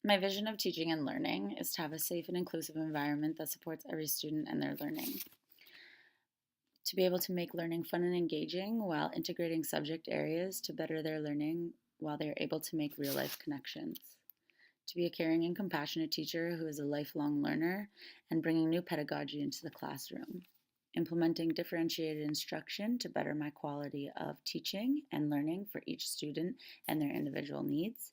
My vision of teaching and learning is to have a safe and inclusive environment that supports every student and their learning. To be able to make learning fun and engaging while integrating subject areas to better their learning while they are able to make real life connections. To be a caring and compassionate teacher who is a lifelong learner and bringing new pedagogy into the classroom. Implementing differentiated instruction to better my quality of teaching and learning for each student and their individual needs,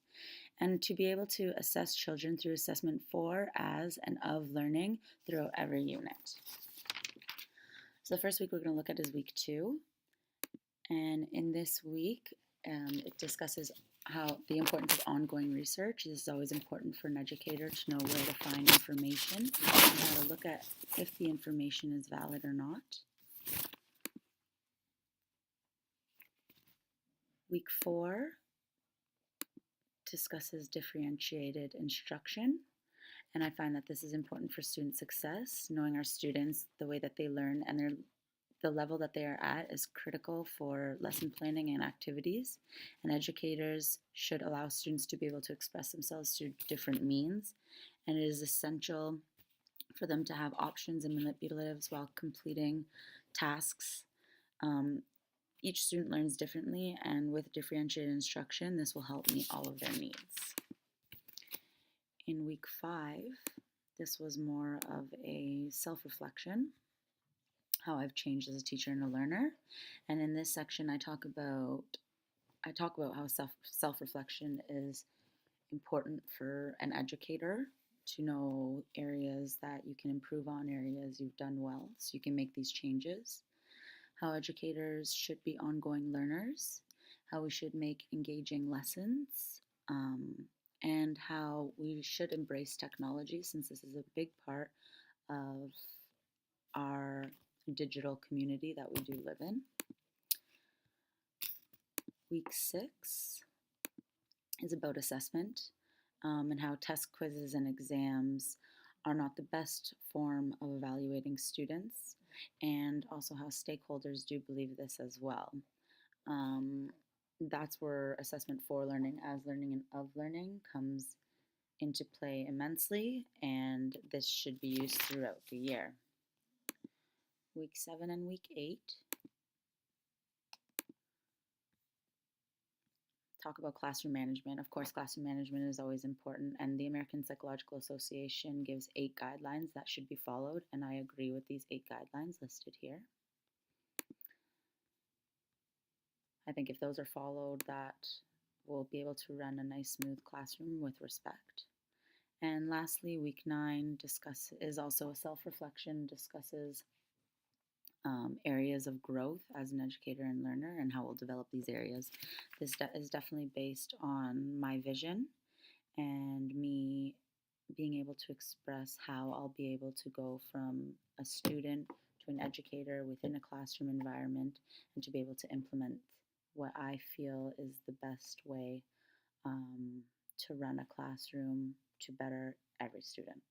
and to be able to assess children through assessment for, as, and of learning throughout every unit. So the first week we're going to look at is week 2, and in this week it discusses how the importance of ongoing research. This is always important for an educator to know where to find information and how to look at if the information is valid or not. Week 4 discusses differentiated instruction, and I find that this is important for student success. Knowing our students, the way that they learn, and the level that they are at is critical for lesson planning and activities, and educators should allow students to be able to express themselves through different means, and it is essential for them to have options and manipulatives while completing tasks. Um, each student learns differently, and with differentiated instruction, this will help meet all of their needs. In week 5, this was more of a self-reflection, how I've changed as a teacher and a learner. And in this section, I talk about how self-reflection is important for an educator to know areas that you can improve on, areas you've done well, so you can make these changes. How educators should be ongoing learners, how we should make engaging lessons, and how we should embrace technology since this is a big part of our digital community that we do live in. Week 6 is about assessment and how test quizzes and exams are not the best form of evaluating students, and also how stakeholders do believe this as well. That's where assessment for learning, as learning, and of learning comes into play immensely, and this should be used throughout the year. Week 7 and week 8 talk about classroom management. Of course, classroom management is always important, and the American Psychological Association gives 8 guidelines that should be followed, and I agree with these 8 guidelines listed here. I think if those are followed, that we'll be able to run a nice, smooth classroom with respect. And lastly, week 9 is also a self-reflection, discusses areas of growth as an educator and learner and how we'll develop these areas. This is definitely based on my vision and me being able to express how I'll be able to go from a student to an educator within a classroom environment and to be able to implement what I feel is the best way to run a classroom to better every student.